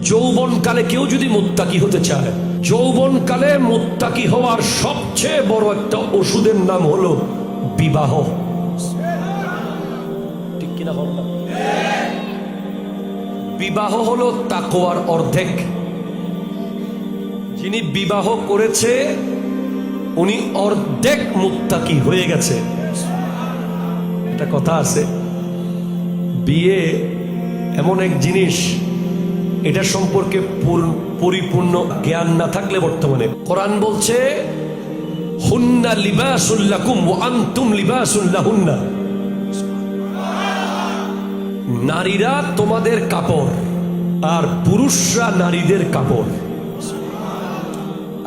যৌবনকালে কেউ যদি মুত্তাকি হতে চায়, যৌবনকালে মুত্তাকি হওয়ার সবচেয়ে বড় একটা ওষুধের নাম হলো বিবাহ। ঠিক কিনা বল না? বিবাহ হলো তাকওয়ার অর্ধেক। যিনি বিবাহ করেছে উনি অর্ধেক মুত্তাকি হয়ে গেছে। একটা কথা আছে, বিয়ে এমন এক জিনিস, এটা সম্পর্কে পরিপূর্ণ জ্ঞান না থাকলে বর্তমানে কোরআন বলছে হুন্না লিবাসুল লাকুম ওয়া আনতুম লিবাসুল লাহুন্না, নারীরা তোমাদের কাপড় আর পুরুষরা নারীদের কাপড়।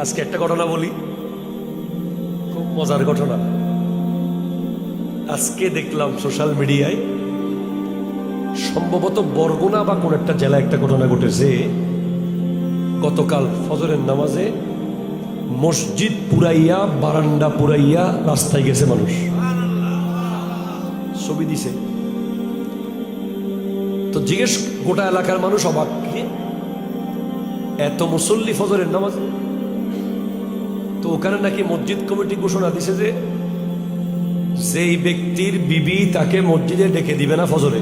আজকে একটা ঘটনা বলি, খুব মজার ঘটনা। আজকে দেখলাম সোশ্যাল মিডিয়ায়, সম্ভবত বরগুনা বা কোন একটা জেলায় একটা ঘটনা ঘটেছে। গতকাল ফজরের নামাজে মসজিদ পুরাইয়া, বারান্দা পুরাইয়া রাস্তায় গেছে মানুষ, ছবি দিছে। তো জিজ্ঞেস, গোটা এলাকার মানুষ অবাক, এত মুসল্লি ফজরের নামাজে? তো ওখানে নাকি মসজিদ কমিটি ঘোষণা দিছে যে যেই ব্যক্তির বিবি তাকে মসজিদে ডেকে দিবে না ফজরে,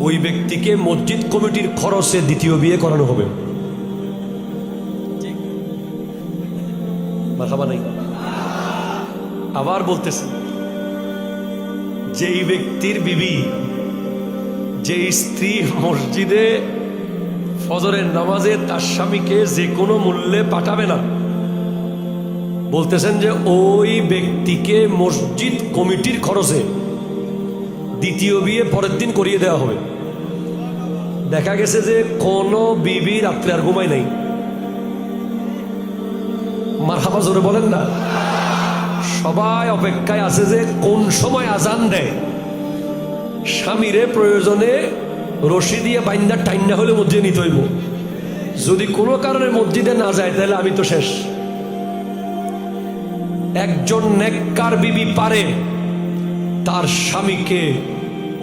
ওই ব্যক্তিকে মসজিদ কমিটির খরচে দ্বিতীয় বিয়ে করানো হবে। মাথাবা নাই? আবার বলতেছে, যেই ব্যক্তির বিবি, যে স্ত্রী মসজিদে ফজরের নামাজে তার স্বামীকে যে কোনো মূল্যে পাঠাবে না, বলতেছেন যে ওই ব্যক্তিকে মসজিদ কমিটির খরচে দ্বিতীয় বিয়ে পরের দিন করিয়ে দেওয়া হবে। দেখা গেছে যে কোনো বিবি রাত্রে আর ঘুমায় নাই। মারহাবা জোরে বলেন না? সবাই অপেক্ষায় আছে যে কোন সময় আজান দেয়, স্বামীরে প্রয়োজনে রশি দিয়ে বাইন্দা টাইন্না হলে মসজিদে নিতে হইব। যদি কোনো কারণে মসজিদে না যায় তাহলে আমি তো শেষ। একজন নেককার বিবি পারে তার স্বামীকে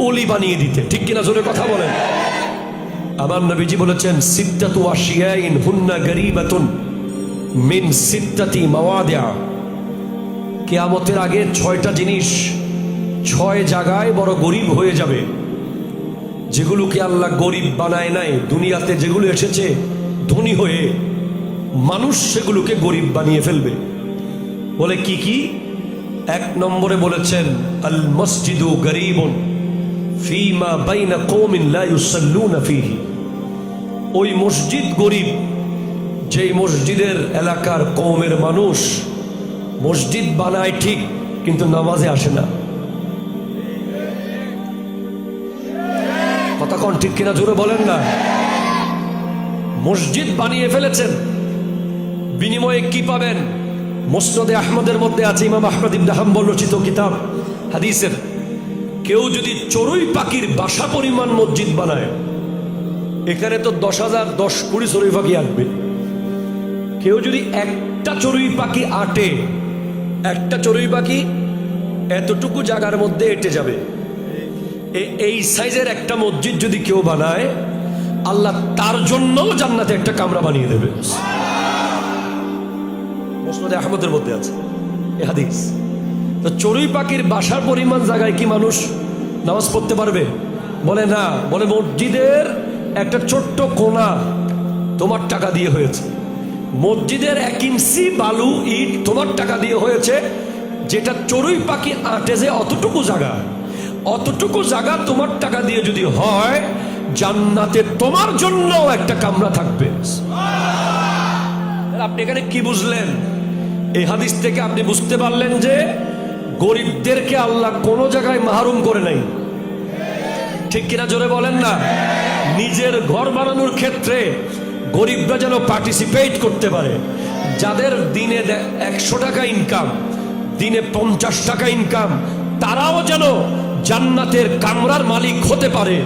ওলি বানিয়ে দিতে। ঠিক কিনা জোরে কথা বলেন? আমার নবীজি বলেছেন, সিত্তাতু আশিয়াইন হুন্না গরিবাতুন মিন সিত্তাতি মাওয়াদিআ। কিয়ামতের আগে 6টা জিনিস 6 জায়গায় বড় গরিব হয়ে যাবে, যেগুলোকে আল্লাহ গরিব বানায় নাই। দুনিয়াতে যেগুলো এসেছে ধনী হয়ে, মানুষ সেগুলোকে গরিব বানিয়ে ফেলবে। বলে কি কি? 1 নম্বরে বলেছেন, আল মসজিদু গরিবুন ফীমা বাইনা কওমিন লা ইউসাল্লুনা ফীহি। ওই মসজিদ গরিব যেই মসজিদের এলাকার কওমের মানুষ মসজিদ বানায় ঠিক, কিন্তু নামাজে আসে না। কথা কোন ঠিক কিনা জোরে বলেন না? মসজিদ বানিয়ে ফেলেছেন, বিনিময়ে কি পাবেন? মুসনাদে আহমদের মধ্যে আছে, ইমাম আহমদ ইবনে হাম্বল রচিত কিতাব হাদিসের, কেউ যদি চড়ুই পাখির বাসা পরিমাণ মসজিদ বানায়, এখানে তো 10,000 10 কোটি চড়ুই পাখি আসবে। কেউ যদি একটা চড়ুই পাখি আটে, একটা চড়ুই পাখি এতটুকু জায়গার মধ্যে এঁটে যাবে। এই সাইজের একটা মসজিদ যদি কেউ বানায়, আল্লাহ তার জন্য জান্নাতে একটা কামরা বানিয়ে দেবে। মুসনাদে আহমদের মধ্যে আছে এই হাদিস। তো চড়ুই পাখির বাসার পরিমাণ জায়গায় কি মানুষ নামাজ পড়তে পারবে? বলে না। বলে মসজিদের একটা ছোট্ট কোণা তোমার টাকা দিয়ে হয়েছে, মসজিদের 1 ইঞ্চি বালু ইট তোমার টাকা দিয়ে হয়েছে, যেটা চড়ুই পাখি আটে যে অতটুকু জায়গা তোমার টাকা দিয়ে যদি হয়, জান্নাতে তোমার জন্য একটা কামরা থাকবে। আপনি এখানে কি বুঝলেন? এই হাদিস থেকে আপনি বুঝতে পারলেন যে গরিবদেরকে আল্লাহ কোনো জায়গায় মাহরুম করে নাই। ঠিক কিনা জোরে বলেন না? নিজের ঘর বানানোর ক্ষেত্রে গরিবরা যেন পার্টিসিপেট করতে পারে। যাদের দিনে 100 টাকা ইনকাম, দিনে 50 টাকা ইনকাম, তারাও যেন জান্নাতের কামরার মালিক হতে পারে।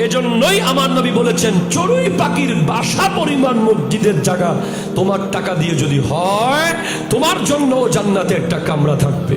এজন্যই আমার নবী বলেছেন, চড়ুই পাখির বাসা পরিমাণ মসজিদের জায়গা তোমার টাকা দিয়ে যদি হয়, তোমার জন্য জান্নাতে একটা কামরা থাকবে।